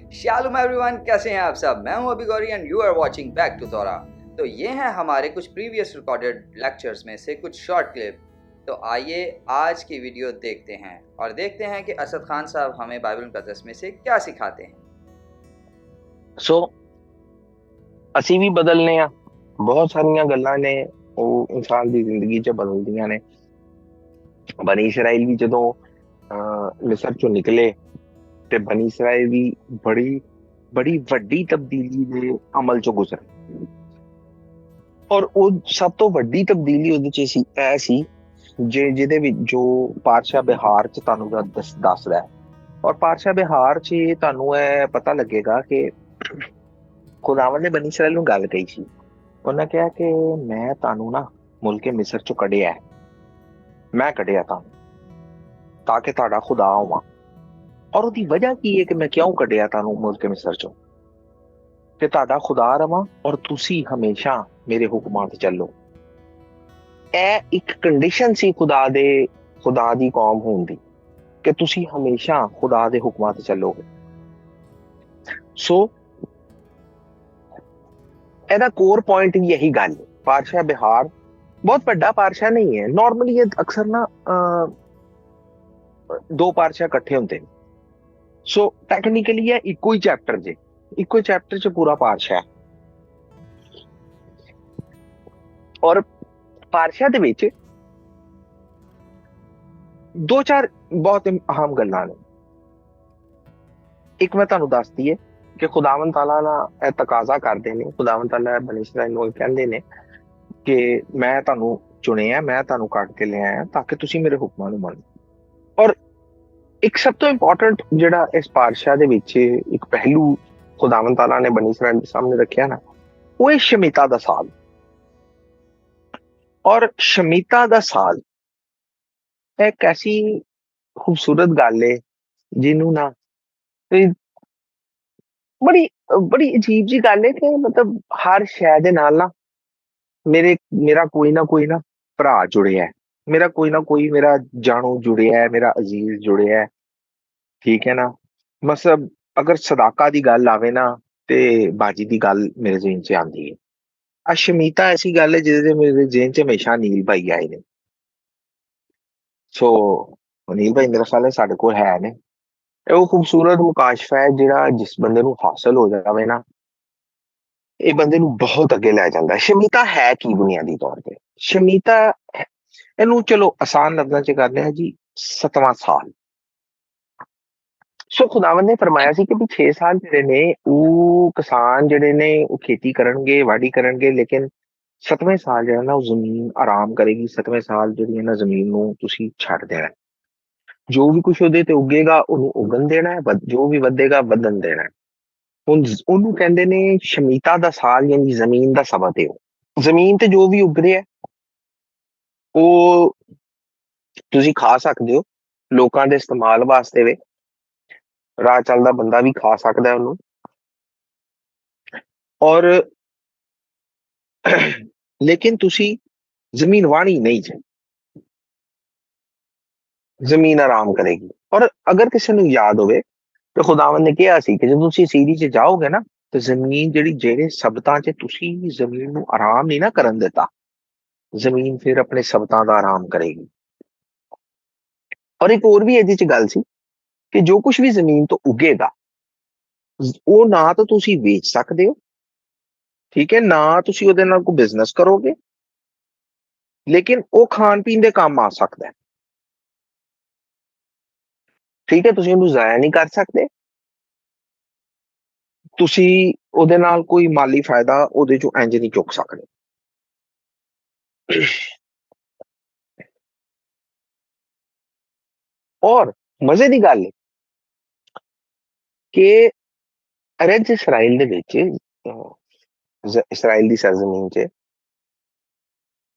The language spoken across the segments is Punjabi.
शालूम एवरीवन, कैसे हैं आप सब। मैं हूं अभी Gauri and you are watching back to तोरा। तो ये हैं हमारे कुछ प्रीवियस रिकॉर्डेड लेक्चर्स में से कुछ शॉर्ट क्लिप। तो आइए आज की वीडियो देखते हैं और देखते हैं कि असद खान साहब हमें बाइबल मुकद्दस में से क्या सिखाते हैं। ਅਸੀਂ ਵੀ ਬਦਲਨੇ ਆ। ਬਹੁਤ ਸਾਰੀਆਂ ਗੱਲਾਂ ਨੇ ਉਹ ਇਨਸਾਨ ਦੀ ਜ਼ਿੰਦਗੀ 'ਚ ਬਦਲਦੀਆਂ ਨੇ। ਬਨੀ ਇਸਰਾਈਲ ਵੀ ਜਦੋਂ ਮਿਸਰ ਚੋਂ ਨਿਕਲੇ ਤੇ ਬਨੀ ਇਸਰਾਈਲ ਵੀ ਬੜੀ ਬੜੀ ਵੱਡੀ ਤਬਦੀਲੀ ਦੇ ਅਮਲ ਚੋਂ ਗੁਜ਼ਰੇ। ਔਰ ਉਹ ਸਭ ਤੋਂ ਵੱਡੀ ਤਬਦੀਲੀ ਉਹਦੇ 'ਚ ਸੀ ਇਹ ਸੀ ਜਿਹਦੇ ਵਿੱਚ ਜੋ ਪਾਤਸ਼ਾਹ ਬਿਹਾਰ 'ਚ ਤੁਹਾਨੂੰ ਦੱਸਦਾ ਹੈ। ਔਰ ਪਾਤਸ਼ਾਹ ਬਿਹਾਰ 'ਚ ਤੁਹਾਨੂੰ ਇਹ ਪਤਾ ਲੱਗੇਗਾ ਕਿ ਖੁਦਾਵੰਦ ਨੇ ਬਨੀ ਇਸਰਾਈਲ ਨੂੰ ਗੱਲ ਕਹੀ ਸੀ। ਉਹਨਾਂ ਕਿਹਾ ਕਿ ਮੈਂ ਤੁਹਾਨੂੰ ਨਾ ਮੁਲਕੇ ਮਿਸਰ ਚੋਂ ਕੱਢਿਆ, ਮੈਂ ਕੱਢਿਆ ਤੁਹਾਨੂੰ ਤਾਂ ਕਿ ਤੁਹਾਡਾ ਖੁਦਾ ਹੋਵਾਂ। ਔਰ ਉਹਦੀ ਵਜ੍ਹਾ ਕੀ ਹੈ ਕਿ ਮੈਂ ਕਿਉਂ ਕੱਢਿਆ ਤੁਹਾਨੂੰ ਮੁਲਕੇ ਮਿਸਰ ਚੋਂ, ਕਿ ਤੁਹਾਡਾ ਖੁਦਾ ਰਵਾਂ ਔਰ ਤੁਸੀਂ ਹਮੇਸ਼ਾ ਮੇਰੇ ਹੁਕਮਾਂ ਤੇ ਚੱਲੋ। ਇਹ ਇੱਕ ਕੰਡੀਸ਼ਨ ਸੀ ਖੁਦਾ ਦੀ ਕੌਮ ਹੋਣ ਦੀ, ਕਿ ਤੁਸੀਂ ਹਮੇਸ਼ਾ ਖੁਦਾ ਦੇ ਹੁਕਮਾਂ ਤੇ ਚੱਲੋਗੇ। ਸੋ ਇਹਦਾ ਕੋਰ ਪੁਆਇੰਟ ਵੀ ਇਹੀ ਗੱਲ ਹੈ। ਪਾਤਸ਼ਾਹ ਬਿਹਾਰ ਬਹੁਤ ਵੱਡਾ ਪਾਤਸ਼ਾਹ ਨਹੀਂ ਹੈ। ਨਾਰਮਲੀ ਅਕਸਰ ਨਾ ਦੋ ਪਾਤਸ਼ਾਹ ਇਕੱਠੇ ਹੁੰਦੇ ਨੇ। ਸੋ ਟੈਕਨੀਕਲੀ ਇਹ ਇੱਕੋ ਹੀ ਚੈਪਟਰ 'ਚ ਪੂਰਾ ਪਾਤਸ਼ਾਹ। ਔਰ ਪਾਤਸ਼ਾਹ ਦੇ ਵਿੱਚ ਦੋ ਚਾਰ ਬਹੁਤ ਅਹਿਮ ਗੱਲਾਂ ਨੇ। ਇੱਕ ਮੈਂ ਤੁਹਾਨੂੰ ਦੱਸਦੀ ਹੈ ਕਿ ਖੁਦਾਵੰਦ ਤਾਲਾ ਨਾਲ ਇਹ ਤਕਾਜ਼ਾ ਕਰਦੇ ਨੇ, ਖੁਦਾਵੰਦ ਤਾਲਾ ਬਨੀ ਇਸਰਾਈਲ ਨੂੰ ਕਹਿੰਦੇ ਨੇ ਕਿ ਮੈਂ ਤੁਹਾਨੂੰ ਚੁਣਿਆ, ਮੈਂ ਤੁਹਾਨੂੰ ਕੱਢ ਕੇ ਲਿਆਇਆ ਤਾਂ ਕਿ ਤੁਸੀਂ ਮੇਰੇ ਹੁਕਮਾਂ ਨੂੰ ਮੰਨੋ। ਔਰ ਇੱਕ ਸਭ ਤੋਂ ਇੰਪੋਰਟੈਂਟ ਜਿਹੜਾ ਇਸ ਪਾਤਸ਼ਾਹ ਦੇ ਵਿੱਚ ਇੱਕ ਪਹਿਲੂ ਖੁਦਾਵੰਦ ਤਾਲਾ ਨੇ ਬਨੀ ਇਸਰਾਈਲ ਦੇ ਸਾਹਮਣੇ ਰੱਖਿਆ ਨਾ, ਉਹ ਹੈ ਸ਼ਮੀਤਾ ਦਾ ਸਾਲ। ਔਰ ਸ਼ਮੀਤਾ ਦਾ ਸਾਲ ਇੱਕ ਐਸੀ ਖੂਬਸੂਰਤ ਗੱਲ ਹੈ ਜਿਹਨੂੰ ਨਾ ਬੜੀ ਬੜੀ ਅਜੀਬ ਜੀ ਗੱਲ ਹੈ ਕਿ ਮਤਲਬ ਹਰ ਸ਼ੈ ਦੇ ਨਾਲ ਨਾ ਮੇਰਾ ਕੋਈ ਨਾ ਭਰਾ ਜੁੜਿਆ, ਮੇਰਾ ਕੋਈ ਨਾ ਕੋਈ ਮੇਰਾ ਜਾਣੂ ਜੁੜਿਆ, ਮੇਰਾ ਅਜ਼ੀਜ਼ ਜੁੜਿਆ। ਠੀਕ ਹੈ ਨਾ। ਮਤਲਬ ਅਗਰ ਸਦਾਕਾ ਦੀ ਗੱਲ ਆਵੇ ਨਾ ਤੇ ਬਾਜੀ ਦੀ ਗੱਲ ਮੇਰੇ ਜ਼ਿਹਨ 'ਚ ਆਉਂਦੀ ਹੈ। ਸ਼ਮੀਤਾ ਐਸੀ ਗੱਲ ਹੈ ਜਿਹਦੇ ਮੇਰੇ ਜ਼ਿਹਨ 'ਚ ਹਮੇਸ਼ਾ ਨੀਲ ਭਾਈ ਆਏ ਨੇ। ਸੋ ਨੀਲ ਭਾਈ ਮੇਰੇ ਖਿਆਲ ਸਾਡੇ ਕੋਲ ਹੈ ਨੇ। ਉਹ ਖੂਬਸੂਰਤ ਮੁਕਾਸ਼ਫਾ ਹੈ ਜਿਹੜਾ ਜਿਸ ਬੰਦੇ ਨੂੰ ਹਾਸਲ ਹੋ ਜਾਵੇ ਨਾ, ਇਹ ਬੰਦੇ ਨੂੰ ਬਹੁਤ ਅੱਗੇ ਲੈ ਜਾਂਦਾ। ਸ਼ਮੀਤਾ ਹੈ ਕੀ ਬੁਨਿਆਦੀ ਤੌਰ ਤੇ? ਸ਼ਮੀਤਾ ਇਹਨੂੰ ਚਲੋ ਆਸਾਨ ਲਫ਼ਜ਼ਾਂ 'ਚ ਕਰਦੇ ਹਾਂ ਜੀ, 7ਵਾਂ ਸਾਲ। ਸੋ ਖੁਦਾਵੰਦ ਨੇ ਫਰਮਾਇਆ ਸੀ ਕਿ ਵੀ 6 ਸਾਲ ਜਿਹੜੇ ਨੇ ਉਹ ਕਿਸਾਨ ਜਿਹੜੇ ਨੇ ਉਹ ਖੇਤੀ ਕਰਨਗੇ, ਵਾਢੀ ਕਰਨਗੇ, ਲੇਕਿਨ 7ਵੇਂ ਸਾਲ ਜਿਹੜਾ ਨਾ ਉਹ ਜ਼ਮੀਨ ਆਰਾਮ ਕਰੇਗੀ। 7ਵੇਂ ਸਾਲ ਜਿਹੜੀ ਹੈ ਨਾ ਜ਼ਮੀਨ ਨੂੰ ਤੁਸੀਂ ਛੱਡ ਦੇਣਾ। ਜੋ ਵੀ ਕੁਛ ਉਹਦੇ ਤੇ ਉੱਗੇਗਾ ਉਹਨੂੰ ਉਗਣ ਦੇਣਾ ਹੈ, ਜੋ ਵੀ ਵਧੇਗਾ ਵਧਣ ਦੇਣਾ ਹੈ। ਹੁਣ ਉਹਨੂੰ ਕਹਿੰਦੇ ਨੇ ਸ਼ਮੀਤਾ ਦਾ ਸਾਲ, ਯਾਨੀ ਜ਼ਮੀਨ ਦਾ ਸਬਤ ਹੈ। ਉਹ ਜ਼ਮੀਨ ਤੇ ਜੋ ਵੀ ਉੱਗ ਰਿਹਾ ਉਹ ਤੁਸੀਂ ਖਾ ਸਕਦੇ ਹੋ, ਲੋਕਾਂ ਦੇ ਇਸਤੇਮਾਲ ਵਾਸਤੇ ਵੇ। ਰਾਹ ਚੱਲਦਾ ਬੰਦਾ ਵੀ ਖਾ ਸਕਦਾ ਉਹਨੂੰ। ਔਰ ਲੇਕਿਨ ਤੁਸੀਂ ਜ਼ਮੀਨ ਵਾਹਣੀ ਨਹੀਂ ਜੇ, ਜ਼ਮੀਨ ਆਰਾਮ ਕਰੇਗੀ। ਔਰ ਅਗਰ ਕਿਸੇ ਨੂੰ ਯਾਦ ਹੋਵੇ ਤੇ ਖੁਦਾਵੰਦ ਨੇ ਕਿਹਾ ਸੀ ਕਿ ਜਦੋਂ ਤੁਸੀਂ ਸੀਰੀ 'ਚ ਜਾਓਗੇ ਨਾ ਤੇ ਜ਼ਮੀਨ ਜਿਹੜੇ ਸਬਤਾਂ 'ਚ ਤੁਸੀਂ ਜ਼ਮੀਨ ਨੂੰ ਆਰਾਮ ਨਹੀਂ ਨਾ ਕਰਨ ਦਿੱਤਾ, ਜ਼ਮੀਨ ਫਿਰ ਆਪਣੇ ਸਬਤਾਂ ਦਾ ਆਰਾਮ ਕਰੇਗੀ। ਔਰ ਇੱਕ ਹੋਰ ਵੀ ਇਹਦੇ 'ਚ ਗੱਲ ਸੀ ਕਿ ਜੋ ਕੁਛ ਵੀ ਜ਼ਮੀਨ ਤੋਂ ਉੱਗੇਗਾ ਉਹ ਨਾ ਤਾਂ ਤੁਸੀਂ ਵੇਚ ਸਕਦੇ ਹੋ, ਠੀਕ ਹੈ, ਨਾ ਤੁਸੀਂ ਉਹਦੇ ਨਾਲ ਕੋਈ ਬਿਜ਼ਨਸ ਕਰੋਗੇ, ਲੇਕਿਨ ਉਹ ਖਾਣ ਪੀਣ ਦੇ ਕੰਮ ਆ ਸਕਦਾ ਹੈ। ਠੀਕ ਹੈ, ਤੁਸੀਂ ਉਹਨੂੰ ਜ਼ਾਇਆ ਨਹੀਂ ਕਰ ਸਕਦੇ, ਤੁਸੀਂ ਉਹਦੇ ਨਾਲ ਕੋਈ ਮਾਲੀ ਫਾਇਦਾ ਉਹਦੇ ਚੋਂ ਇੰਜ ਨਹੀਂ ਚੁੱਕ ਸਕਦੇ। ਔਰ ਮਜ਼ੇ ਦੀ ਗੱਲ ਹੈ ਕਿ ਅਰਜ਼ ਇਸਰਾਈਲ ਦੇ ਵਿੱਚ, ਇਸਰਾਈਲ ਦੀ ਸਰਜ਼ਮੀਨ 'ਚ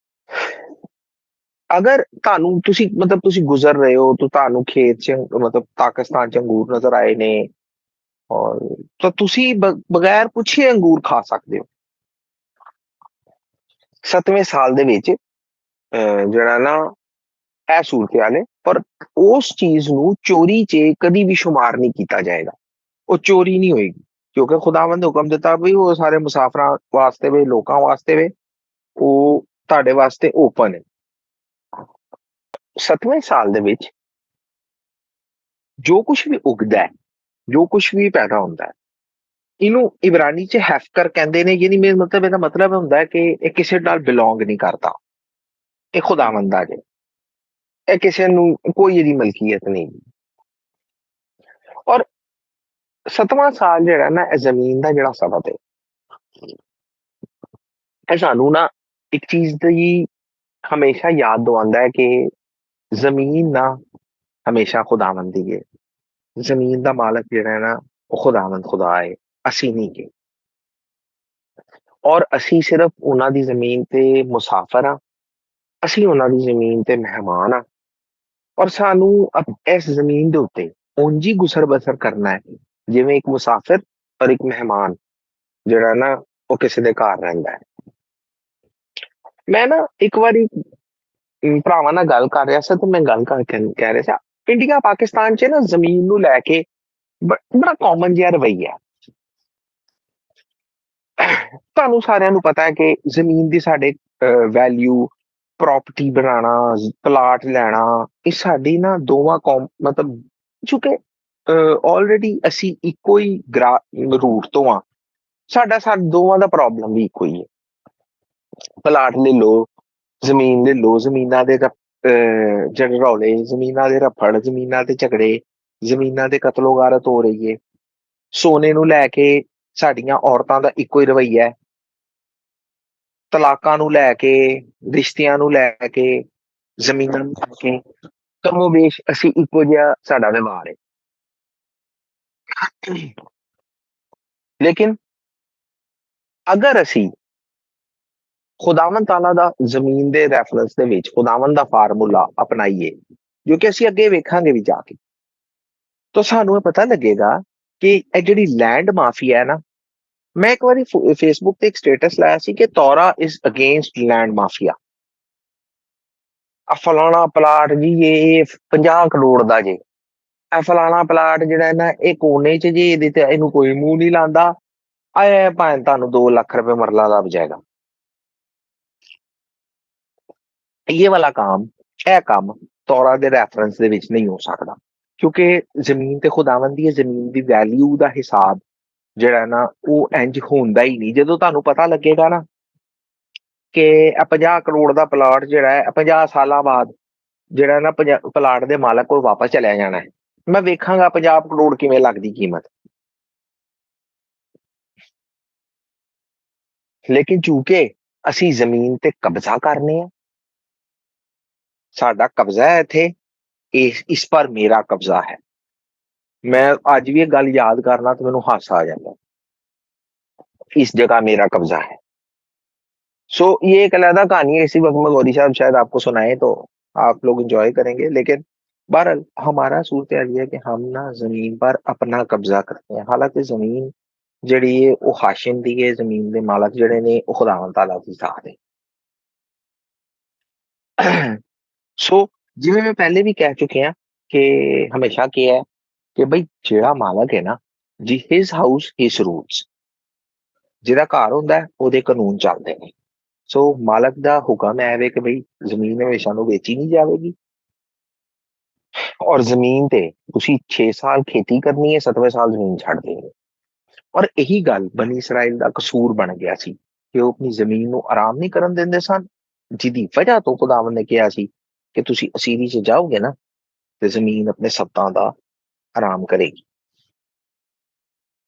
ਅਗਰ ਤੁਹਾਨੂੰ ਤੁਸੀਂ ਗੁਜ਼ਰ ਰਹੇ ਹੋ ਤਾਂ ਤੁਹਾਨੂੰ ਖੇਤ 'ਚ ਮਤਲਬ ਪਾਕਿਸਤਾਨ 'ਚ ਅੰਗੂਰ ਨਜ਼ਰ ਆਏ ਨੇ, ਔਰ ਤਾਂ ਤੁਸੀਂ ਬਗੈਰ ਪੁੱਛੇ ਅੰਗੂਰ ਖਾ ਸਕਦੇ ਹੋ। 7ਵੇਂ ਸਾਲ ਦੇ ਵਿੱਚ ਜਿਹੜਾ ਨਾ ਇਹ ਸੂਰਤ ਹਾਲ ਹੈ। ਪਰ ਉਸ ਚੀਜ਼ ਨੂੰ ਚੋਰੀ 'ਚ ਕਦੀ ਵੀ ਸ਼ੁਮਾਰ ਨਹੀਂ ਕੀਤਾ ਜਾਏਗਾ। ਉਹ ਚੋਰੀ ਨਹੀਂ ਹੋਏਗੀ, ਕਿਉਂਕਿ ਖੁਦਾਵੰਦ ਨੇ ਹੁਕਮ ਦਿੱਤਾ ਵੀ ਉਹ ਸਾਰੇ ਮੁਸਾਫਰਾਂ ਵਾਸਤੇ ਵੇ, ਲੋਕਾਂ ਵਾਸਤੇ ਵੇ, ਉਹ ਤੁਹਾਡੇ ਵਾਸਤੇ ਓਪਨ ਹੈ। 7ਵੇਂ ਸਾਲ ਦੇ ਵਿੱਚ ਜੋ ਕੁਝ ਵੀ ਉਗਦਾ ਹੈ, ਜੋ ਕੁਝ ਵੀ ਪੈਦਾ ਹੁੰਦਾ ਹੈ, ਇਹਨੂੰ ਇਬਰਾਨੀ ਚ ਹੈਫਕਰ ਕਹਿੰਦੇ ਨੇ। ਯਾਨੀ ਮੇਰਾ ਮਤਲਬ, ਇਹਦਾ ਮਤਲਬ ਹੁੰਦਾ ਹੈ ਕਿ ਇਹ ਕਿਸੇ ਨਾਲ ਬਿਲੋਂਗ ਨਹੀਂ ਕਰਦਾ, ਇਹ ਖੁਦਾਵੰਦ ਦਾ ਜੇ, ਇਹ ਕਿਸੇ ਨੂੰ ਕੋਈ ਇਹਦੀ ਮਲਕੀਅਤ ਨਹੀਂ। ਔਰ 7ਵਾਂ ਸਾਲ ਜਿਹੜਾ ਨਾ, ਇਹ ਜ਼ਮੀਨ ਦਾ ਜਿਹੜਾ ਸਬਤ ਹੈ, ਇਹ ਸਾਨੂੰ ਨਾ ਇੱਕ ਚੀਜ਼ ਦੀ ਹਮੇਸ਼ਾ ਯਾਦ ਦਵਾਉਂਦਾ ਹੈ ਕਿ ਜ਼ਮੀਨ ਨਾ ਹਮੇਸ਼ਾ ਖੁਦਾਵੰਦ ਦੀ ਹੈ। ਜ਼ਮੀਨ ਦਾ ਮਾਲਕ ਜਿਹੜਾ ਹੈ ਨਾ, ਉਹ ਖੁਦਾਵੰਦ ਖੁਦਾ ਹੈ, ਅਸੀਂ ਨਹੀਂ ਗੇ। ਔਰ ਅਸੀਂ ਸਿਰਫ ਉਹਨਾਂ ਦੀ ਜ਼ਮੀਨ ਤੇ ਮੁਸਾਫਰ ਆ, ਅਸੀਂ ਉਹਨਾਂ ਦੀ ਜ਼ਮੀਨ ਤੇ ਮਹਿਮਾਨ ਆ। ਔਰ ਸਾਨੂੰ ਇਸ ਜ਼ਮੀਨ ਦੇ ਉੱਤੇ ਉਂਝ ਹੀ ਗੁਸਰ ਬਸਰ ਕਰਨਾ ਹੈ ਜਿਵੇਂ ਇੱਕ ਮੁਸਾਫਿਰ ਔਰ ਇੱਕ ਮਹਿਮਾਨ ਜਿਹੜਾ ਨਾ ਉਹ ਕਿਸੇ ਦੇ ਘਰ ਰਹਿੰਦਾ ਹੈ। ਮੈਂ ਨਾ ਇੱਕ ਵਾਰੀ ਭਰਾਵਾਂ ਨਾਲ ਗੱਲ ਕਰ ਰਿਹਾ ਸੀ, ਤੇ ਮੈਂ ਗੱਲ ਕਰਕੇ ਕਹਿ ਰਿਹਾ ਸੀ, ਇੰਡੀਆ ਪਾਕਿਸਤਾਨ 'ਚ ਨਾ ਜ਼ਮੀਨ ਨੂੰ ਲੈ ਕੇ ਬੜਾ ਕਾਮਨ ਜਿਹਾ ਰਵੱਈਆ। ਤੁਹਾਨੂੰ ਸਾਰਿਆਂ ਨੂੰ ਪਤਾ ਹੈ ਕਿ ਜ਼ਮੀਨ ਦੀ ਸਾਡੇ ਵੈਲਿਊ, ਪ੍ਰਾਪਰਟੀ ਬਣਾਉਣਾ, ਪਲਾਟ ਲੈਣਾ, ਇਹ ਸਾਡੀ ਨਾ ਦੋਵਾਂ ਮਤਲਬ ਚੁੱਕੇ ਆਲਰੇਡੀ ਅਸੀਂ ਇੱਕੋ ਹੀ ਰੂਟ ਤੋਂ ਆ। ਸਾਡਾ ਦੋਵਾਂ ਦਾ ਪ੍ਰੋਬਲਮ ਵੀ ਇੱਕੋ ਹੀ ਹੈ। ਪਲਾਟ ਲੈ ਲਓ, ਜ਼ਮੀਨ ਲੈ ਲਓ, ਜ਼ਮੀਨਾਂ ਦੇ ਜਿਹੜੇ ਰੌਲੇ, ਜ਼ਮੀਨਾਂ ਦੇ ਰਫੜ, ਜ਼ਮੀਨਾਂ ਦੇ ਝਗੜੇ, ਜ਼ਮੀਨਾਂ ਦੇ ਕਤਲੋ ਗਾਰਤ ਹੋ ਰਹੀ ਹੈ। ਸੋਨੇ ਨੂੰ ਲੈ ਕੇ ਸਾਡੀਆਂ ਔਰਤਾਂ ਦਾ ਇੱਕੋ ਹੀ ਰਵੱਈਆ ਹੈ। ਤਲਾਕਾਂ ਨੂੰ ਲੈ ਕੇ, ਰਿਸ਼ਤਿਆਂ ਨੂੰ ਲੈ ਕੇ, ਜ਼ਮੀਨਾਂ ਨੂੰ ਲੈ ਕੇ ਕਮੋਬੇਸ਼ ਅਸੀਂ ਇੱਕੋ ਜਿਹਾ ਸਾਡਾ ਵਿਵਹਾਰ ਹੈ। ਲੇਕਿਨ ਅਗਰ ਅਸੀਂ ਖੁਦਾਵੰਦ ਤਾਲਾ ਦਾ ਜ਼ਮੀਨ ਦੇ ਰੈਫਰੈਂਸ ਦੇ ਵਿੱਚ ਖੁਦਾਵੰਦ ਦਾ ਫਾਰਮੂਲਾ ਅਪਣਾਈਏ, ਜੋ ਕਿ ਅਸੀਂ ਅੱਗੇ ਵੇਖਾਂਗੇ ਵੀ ਜਾ ਕੇ, ਤਾਂ ਸਾਨੂੰ ਇਹ ਪਤਾ ਲੱਗੇਗਾ ਕਿ ਇਹ ਜਿਹੜੀ ਲੈਂਡ ਮਾਫੀਆ ਹੈ ਨਾ, ਮੈਂ ਇੱਕ ਵਾਰੀ ਫੇਸਬੁੱਕ ਤੇ ਇੱਕ ਸਟੇਟਸ ਲਾਇਆ ਸੀ ਕਿ ਤੌਰਾ ਇਜ਼ ਅਗੇਂਸਟ ਲੈਂਡ ਮਾਫੀਆ। ਆ ਫਲਾਣਾ ਪਲਾਟ ਜੀ ਇਹ 50 ਕਰੋੜ ਦਾ ਜੇ, ਇਹ ਫਲਾਣਾ ਪਲਾਟ ਜਿਹੜਾ ਨਾ ਇਹ ਕੋਨੇ 'ਚ ਜੇ, ਇਹਦੇ ਤੇ ਇਹਨੂੰ ਕੋਈ ਮੂੰਹ ਨਹੀਂ ਲਾਉਂਦਾ, ਆਏ ਭਾਵੇਂ ਤੁਹਾਨੂੰ 2 ਲੱਖ ਰੁਪਏ ਮਰਲਾ ਲੱਭ ਜਾਏਗਾ। ਇਹ ਕੰਮ ਤੌਰਾ ਦੇ ਰੈਫਰੈਂਸ ਦੇ ਵਿੱਚ ਨਹੀਂ ਹੋ ਸਕਦਾ, ਕਿਉਂਕਿ ਜ਼ਮੀਨ ਤੇ ਖੁਦਾਵੰਦ ਦੀ ਹੈ। ਜ਼ਮੀਨ ਦੀ ਵੈਲਿਊ ਦਾ ਹਿਸਾਬ ਜਿਹੜਾ ਨਾ ਉਹ ਇੰਜ ਹੁੰਦਾ ਹੀ ਨਹੀਂ। ਜਦੋਂ ਤੁਹਾਨੂੰ ਪਤਾ ਲੱਗੇਗਾ ਨਾ ਕਿ 50 ਕਰੋੜ ਦਾ ਪਲਾਟ ਜਿਹੜਾ ਹੈ 50 ਸਾਲਾਂ ਬਾਅਦ ਜਿਹੜਾ ਨਾ ਪਲਾਟ ਦੇ ਮਾਲਕ ਕੋਲ ਵਾਪਸ ਚਲਿਆ ਜਾਣਾ ਹੈ, ਮੈਂ ਵੇਖਾਂਗਾ 50 ਕਰੋੜ ਕਿਵੇਂ ਲੱਗਦੀ ਕੀਮਤ। ਲੇਕਿਨ ਚੂੰਕਿ ਅਸੀਂ ਜ਼ਮੀਨ ਤੇ ਕਬਜ਼ਾ ਕਰਨੇ ਆ, ਸਾਡਾ ਕਬਜ਼ਾ ਹੈ ਇੱਥੇ, ਇਸ ਪਰ ਮੇਰਾ ਕਬਜ਼ਾ ਹੈ। ਮੈਂ ਅੱਜ ਵੀ ਇਹ ਗੱਲ याद करना तो मैंने हासा आ जाता, इस जगह मेरा कब्जा है। सो ये एक अलग कहानी है, इसी वक्त में गौरी साहब शायद आपको सुनाए तो आप लोग एंजॉय करेंगे। लेकिन बहरहाल हमारा सूरत हाल ये है कि हम ना जमीन पर अपना कब्जा करते हैं, हालांकि जमीन ਜਿਹੜੀ ਹੈ ਉਹ ਹਾਸ਼ਿਮ ਦੀ ਹੈ, ਜ਼ਮੀਨ ਦੇ ਮਾਲਕ ਜਿਹੜੇ ਨੇ ਉਹ ਖੁਦਾਵੰਦ ਤਾਲਾ ਦੀ ਜ਼ਾਤ ਹੈ। ਸੋ ਜਿਵੇਂ ਮੈਂ ਪਹਿਲੇ ਵੀ ਕਹਿ ਚੁੱਕਿਆ ਕਿ ਹਮੇਸ਼ਾ ਕਿਹਾ ਹੈ ਕਿ ਬਈ ਜਿਹੜਾ ਮਾਲਕ ਹੈ ਨਾ ਜੀ, ਹਿਸ ਹਾਊਸ ਹਿਸ ਰੂਲਸ, ਜਿਹਦਾ ਘਰ ਹੁੰਦਾ ਉਹਦੇ ਕਾਨੂੰਨ ਚੱਲਦੇ ਨੇ। ਸੋ ਮਾਲਕ ਦਾ ਹੁਕਮ ਹੈ ਵੇ ਕਿ ਬਈ ਜ਼ਮੀਨ ਹਮੇਸ਼ਾ ਨੂੰ ਵੇਚੀ ਨਹੀਂ ਜਾਵੇਗੀ, ਔਰ ਜ਼ਮੀਨ ਤੇ ਤੁਸੀਂ 6 ਸਾਲ ਖੇਤੀ ਕਰਨੀ ਹੈ, 7ਵੇਂ ਸਾਲ ਜ਼ਮੀਨ ਛੱਡ ਦੇਣੀ। ਔਰ ਇਹੀ ਗੱਲ ਬਨੀ ਇਸਰਾਇਲ ਦਾ ਕਸੂਰ ਬਣ ਗਿਆ ਸੀ ਕਿ ਉਹ ਆਪਣੀ ਜ਼ਮੀਨ ਨੂੰ ਆਰਾਮ ਨਹੀਂ ਕਰਨ ਦਿੰਦੇ ਸਨ, ਜਿਹਦੀ ਵਜ੍ਹਾ ਤੋਂ ਖੁਦਾਵੰਦ ਨੇ ਕਿਹਾ ਸੀ ਕਿ ਤੁਸੀਂ ਅਸੀਰੀ 'ਚ ਜਾਓਗੇ ਨਾ ਤੇ ਜ਼ਮੀਨ ਆਪਣੇ ਸੱਤਾਂ ਦਾ ਆਰਾਮ ਕਰੇਗੀ।